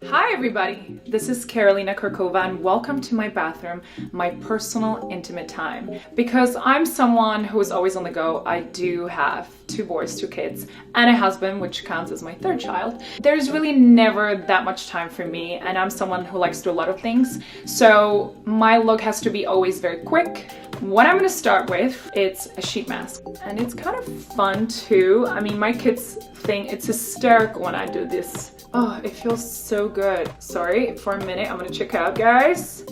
Hi everybody, this is Karolína Kurková and welcome to my bathroom, my personal intimate time. Because I'm someone who is always on the go, I do have 2 boys, 2 kids, and a husband, which counts as my 3rd child. There's really never that much time for me, and I'm someone who likes to do a lot of things. So my look has to be always very quick. What I'm gonna start with, it's a sheet mask. And it's kind of fun too. I mean, my kids think it's hysterical when I do this. Oh, it feels so good. Sorry, for a minute, I'm gonna check out, guys.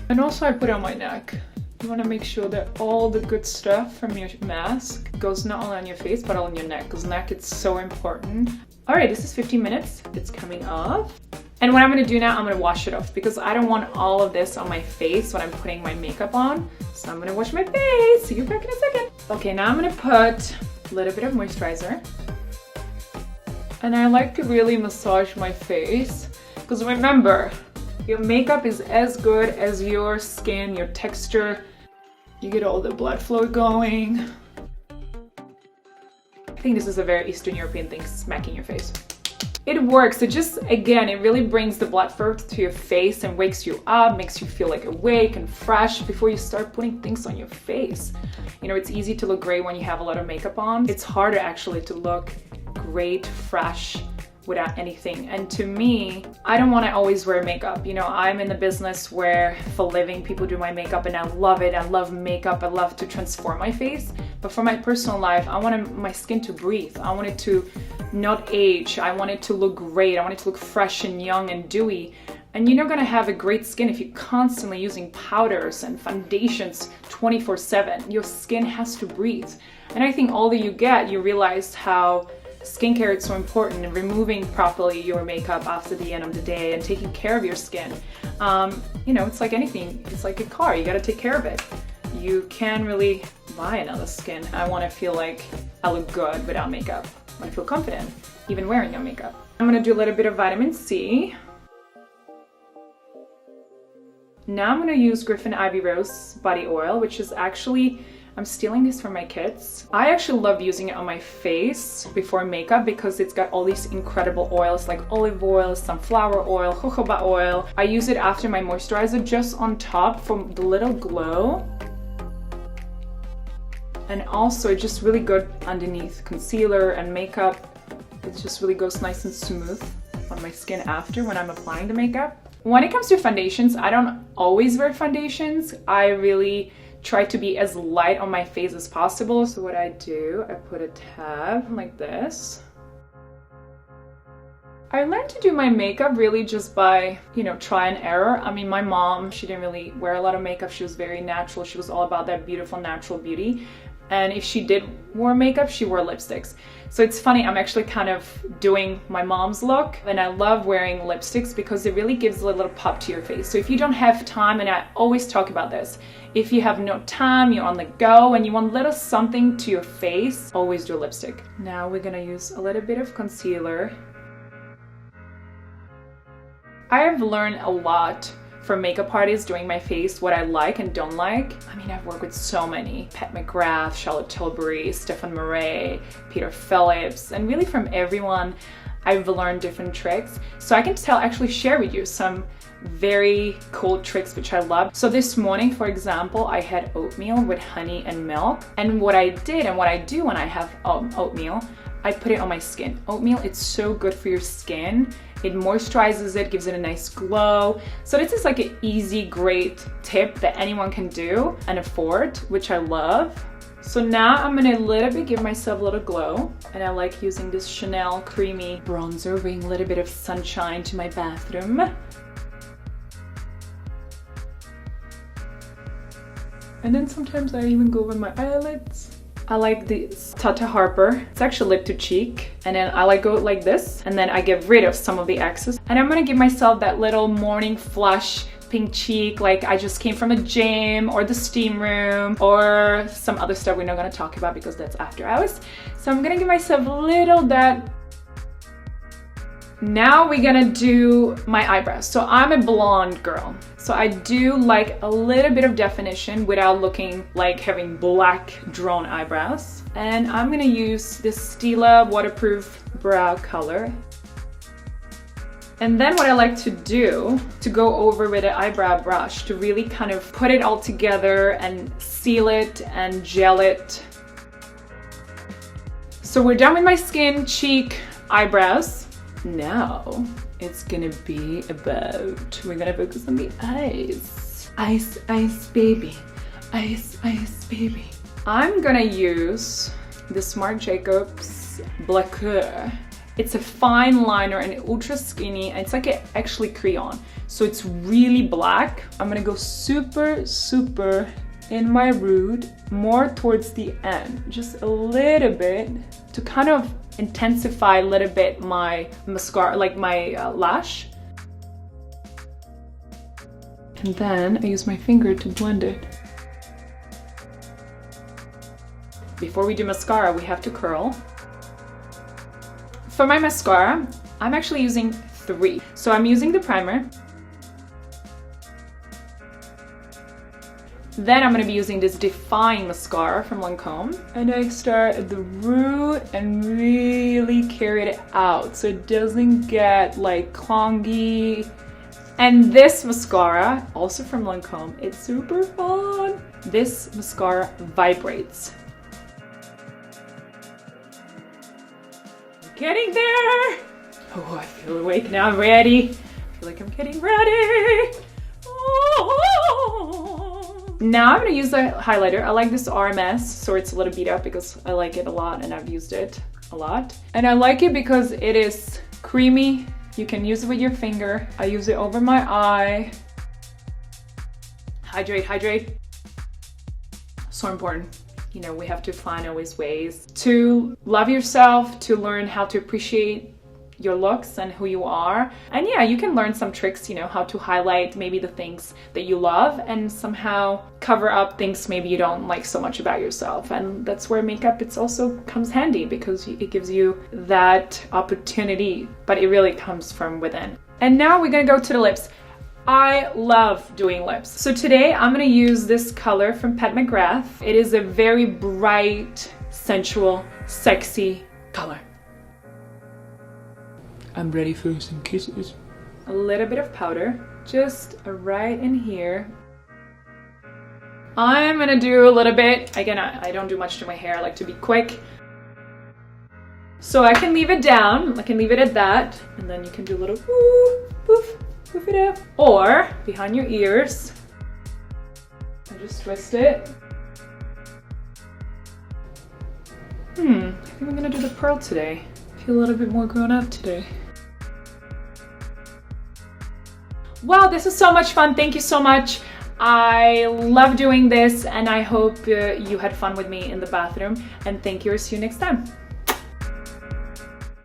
And also I put it on my neck. You wanna make sure that all the good stuff from your mask goes not only on your face, but on your neck, because neck is so important. All right, this is 15 minutes. It's coming off. And what I'm gonna do now, I'm gonna wash it off because I don't want all of this on my face when I'm putting my makeup on. So I'm gonna wash my face. See you back in a second. Okay, now I'm gonna put a little bit of moisturizer. And I like to really massage my face because remember, your makeup is as good as your skin, your texture. You get all the blood flow going. I think this is a very Eastern European thing, smacking your face. It works. It just, again, it really brings the blood flow to your face and wakes you up, makes you feel like awake and fresh before you start putting things on your face. You know, it's easy to look great when you have a lot of makeup on. It's harder actually to look great, fresh, without anything. And to me, I don't want to always wear makeup. You know, I'm in the business where for a living people do my makeup and I love it. I love makeup. I love to transform my face. But for my personal life, I want my skin to breathe. I want it to not age. I want it to look great. I want it to look fresh and young and dewy. And you're not gonna have a great skin if you're constantly using powders and foundations 24/7. Your skin has to breathe. And I think all that you get, you realize how skincare is so important, and removing properly your makeup after the end of the day and taking care of your skin. You know, it's like anything. It's like a car. You gotta take care of it. You can't really buy another skin. I wanna feel like I look good without makeup. I wanna feel confident, even wearing no makeup. I'm gonna do a little bit of vitamin C. Now I'm gonna use Griffin Ivy Rose body oil, which is actually, I'm stealing this from my kids. I actually love using it on my face before makeup because it's got all these incredible oils like olive oil, sunflower oil, jojoba oil. I use it after my moisturizer just on top for the little glow. And also it's just really good underneath concealer and makeup. It just really goes nice and smooth on my skin after when I'm applying the makeup. When it comes to foundations, I don't always wear foundations. I really try to be as light on my face as possible. So what I do, I put a tab like this. I learned to do my makeup really just by, you know, try and error. I mean, my mom, she didn't really wear a lot of makeup. She was very natural. She was all about that beautiful natural beauty. And if she did wear makeup, she wore lipsticks. So it's funny, I'm actually kind of doing my mom's look, and I love wearing lipsticks because it really gives a little pop to your face. So if you don't have time, and I always talk about this, if you have no time, you're on the go, and you want a little something to your face, always do lipstick. Now we're gonna use a little bit of concealer. I have learned a lot from makeup artists doing my face, what I like and don't like. I mean, I've worked with so many. Pat McGrath, Charlotte Tilbury, Stefan Murray, Peter Phillips, and really from everyone, I've learned different tricks. So I can actually share with you some very cool tricks which I love. So this morning, for example, I had oatmeal with honey and milk. And what I did and what I do when I have oatmeal, I put it on my skin. Oatmeal, it's so good for your skin. It moisturizes it, gives it a nice glow. So this is like an easy, great tip that anyone can do and afford, which I love. So now I'm gonna give myself a little glow. And I like using this Chanel creamy bronzer, bring a little bit of sunshine to my bathroom. And then sometimes I even go over my eyelids. I like this Tata Harper. It's actually lip to cheek. And then I like go like this. And then I get rid of some of the excess. And I'm gonna give myself that little morning flush pink cheek, like I just came from a gym or the steam room or some other stuff we're not gonna talk about because that's after hours. So I'm gonna give myself a little that. Now we're gonna do my eyebrows. So I'm a blonde girl. So I do like a little bit of definition without looking like having black drawn eyebrows. And I'm gonna use this Stila waterproof brow color. And then what I like to do, to go over with an eyebrow brush, to really kind of put it all together and seal it and gel it. So we're done with my skin, cheek, eyebrows. Now it's gonna be about, we're gonna focus on the eyes. Ice, ice, baby. Ice, ice, baby. I'm gonna use the Marc Jacobs Blackout. It's a fine liner and ultra skinny. It's like actually crayon. So it's really black. I'm gonna go super, super in my root, more towards the end. Just a little bit to kind of intensify a little bit my mascara, like my lash. And then I use my finger to blend it. Before we do mascara, we have to curl. For my mascara, I'm actually using 3. So I'm using the primer. Then I'm gonna be using this Define mascara from Lancome. And I start at the root and really carry it out so it doesn't get like clunky. And this mascara, also from Lancome, it's super fun. This mascara vibrates. Getting there! Oh, I feel awake now, I'm ready. I feel like I'm getting ready. Oh. Now I'm gonna use the highlighter. I like this RMS, so it's a little beat up because I like it a lot and I've used it a lot. And I like it because it is creamy. You can use it with your finger. I use it over my eye. Hydrate, hydrate. So important. You know, we have to find always ways to love yourself, to learn how to appreciate your looks and who you are. And yeah, you can learn some tricks, you know, how to highlight maybe the things that you love and somehow cover up things maybe you don't like so much about yourself. And that's where makeup, it's also comes handy because it gives you that opportunity, but it really comes from within. And now we're gonna go to the lips. I love doing lips. So today I'm gonna use this color from Pat McGrath. It is a very bright, sensual, sexy color. I'm ready for some kisses. A little bit of powder, just right in here. I'm gonna do a little bit, again, I don't do much to my hair, I like to be quick. So I can leave it down, I can leave it at that, and then you can do a little woo, poof. Poof it up. Or behind your ears. I just twist it. I think I'm gonna do the pearl today. I feel a little bit more grown up today. Wow, this is so much fun. Thank you so much. I love doing this and I hope you had fun with me in the bathroom. And thank you. See you next time.